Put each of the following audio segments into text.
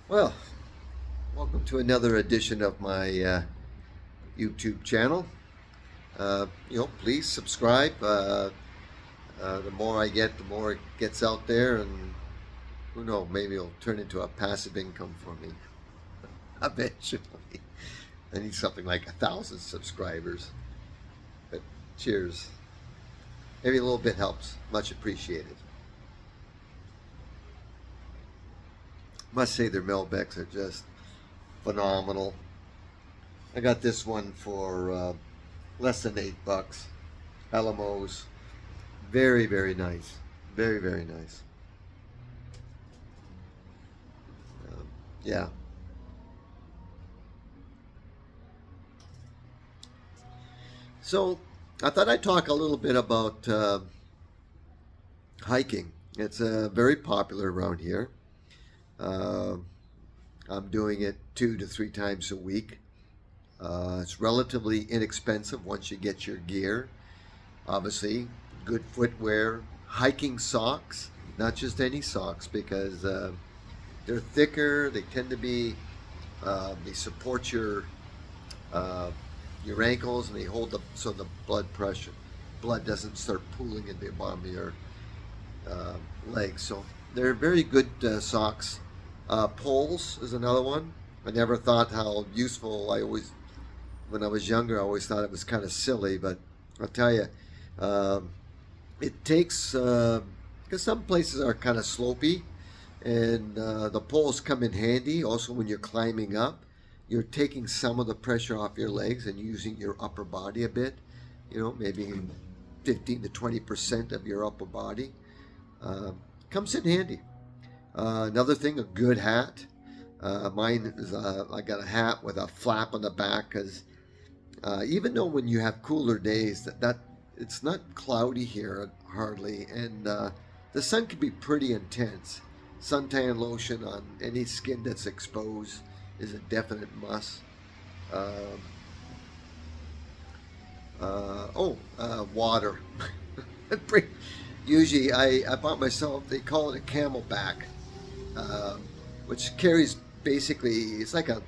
Well, welcome to another edition of my YouTube channel. Please subscribe. The more I get, the more it gets out there, and who knows, maybe it'll turn into a passive income for me eventually. I need something like 1,000 subscribers. But cheers. Maybe a little bit helps. Much appreciated. Must say their Melbecs are just phenomenal. I got this one for less than $8. Alamos. Very, very nice. Very, very nice. Um, yeah. So I thought I'd talk a little bit about hiking. It's very popular around here. Uh, I'm doing it 2 to 3 times a week. It's relatively inexpensive once you get your gear. Obviously, good footwear, hiking socks, not just any socks, because they're thicker. They tend to be, they support uh, your ankles, and they hold the so the blood doesn't start pooling in the bottom of your uh, legs. So they're very good socks. Poles is another one. I never thought how useful. When I was younger, I always thought it was kind of silly, but I'll tell you, um, it takes because some places are kind of slopey, and the poles come in handy. Also, when you're climbing up, you're taking some of the pressure off your legs and using your upper body a bit. Maybe 15 to 20% of your upper body comes in handy. Another thing, a good hat. Mine is I got a hat with a flap on the back because even though when you have cooler days that it's not cloudy here hardly, and the sun can be pretty intense. Suntan lotion on any skin that's exposed is a definite must. Um, Water. Usually, I bought myself. They call it a Camelback, um, which carries basically it's like a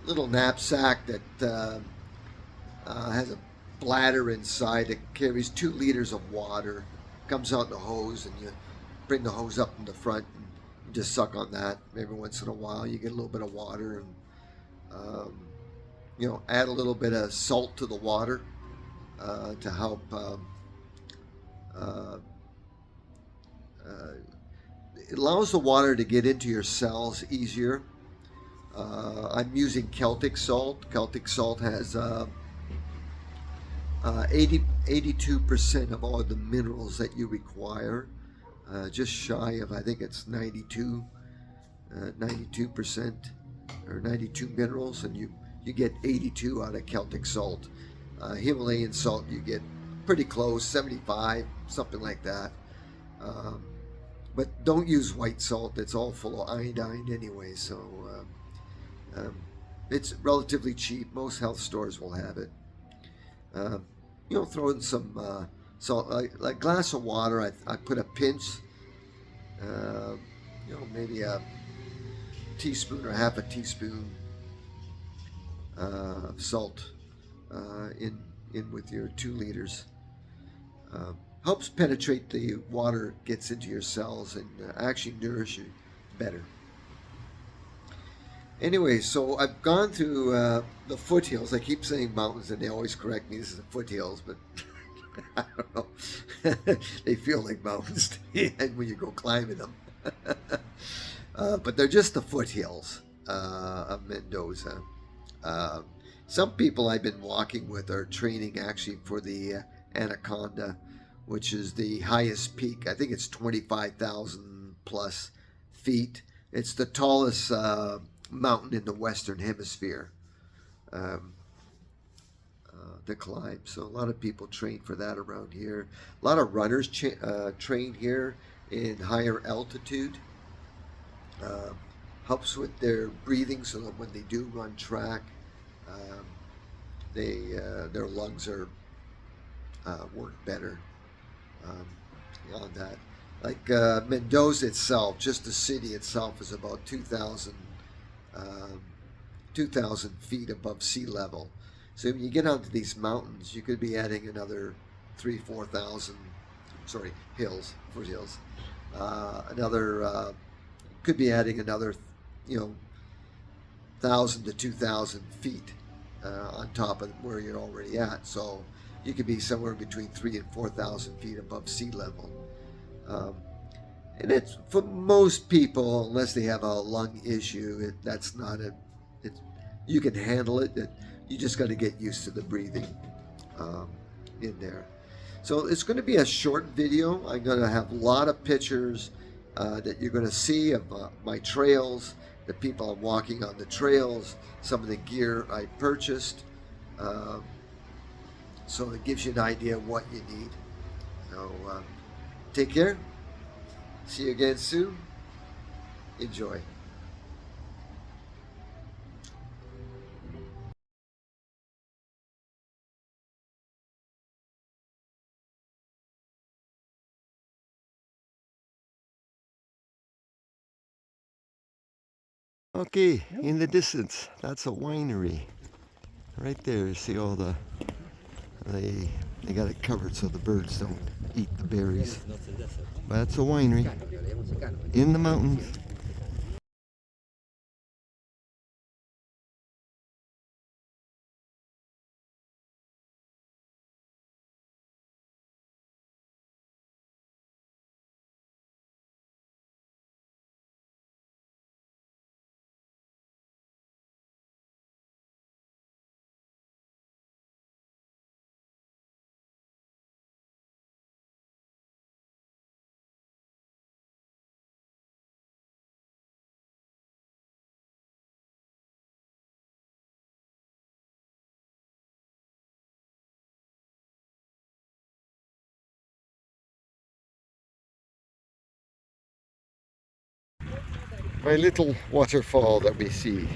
little knapsack that has a bladder inside that carries 2 liters of water. Comes out in the hose, and you bring the hose up in the front and you just suck on that. Every once in a while, you get a little bit of water, and um, add a little bit of salt to the water to help. Uh, uh, it allows the water to get into your cells easier. I'm using Celtic salt. Celtic salt has 82% of all the minerals that you require. Just shy of, I think it's 92% or 92 minerals, and you get 82 out of Celtic salt. Himalayan salt, you get pretty close, 75, something like that. Um, but don't use white salt. It's all full of iodine anyway, so um, it's relatively cheap. Most health stores will have it. Uh, throw in some salt, like a glass of water. I put a pinch, uh, maybe a teaspoon or half a teaspoon of salt in with your 2 liters. Uh, Helps penetrate the water, gets into your cells, and actually nourish you better. Anyway, so I've gone through the foothills. I keep saying mountains, and they always correct me. This is the foothills, but I don't know. They feel like mountains to me when you go climbing them. But they're just the foothills of Mendoza. Uh, some people I've been walking with are training actually for the Anaconda, which is the highest peak. I think it's 25,000 plus feet. It's the tallest mountain in the Western Hemisphere um, to climb. So a lot of people train for that around here. A lot of runners train here in higher altitude. Uh, Helps with their breathing, so that when they do run track, um, their lungs are work better um, on that. Like Mendoza itself, just the city itself is about 2,000 feet above sea level. So when you get onto these mountains, you could be adding another 4,000, sorry, foothills. Another, could be adding another, 1,000 to 2,000 feet on top of where you're already at. So you could be somewhere between 3,000 and 4,000 feet above sea level. Um, and it's for most people, unless they have a lung issue, that's not a. You can handle it. You just got to get used to the breathing in there. So it's going to be a short video. I'm going to have a lot of pictures that you're going to see of my trails, the people I'm walking on the trails, some of the gear I purchased. So it gives you an idea of what you need. So take care. See you again soon. Enjoy. Okay, in the distance, that's a winery. Right there, you see all they got it covered so the birds don't eat the berries. But that's a winery in the mountains. My little waterfall that we see.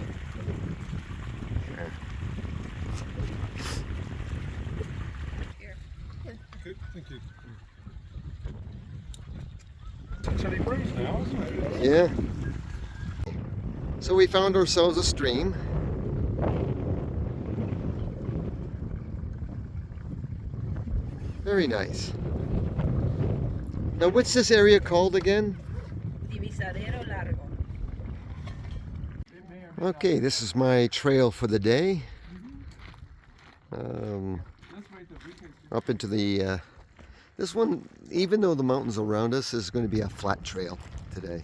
Good, thank you. It's actually bruised now, isn't it? Yeah. So we found ourselves a stream. Very nice. Now what's this area called again? Okay, this is my trail for the day. Up into the, this one, even though the mountains around us, is going to be a flat trail today.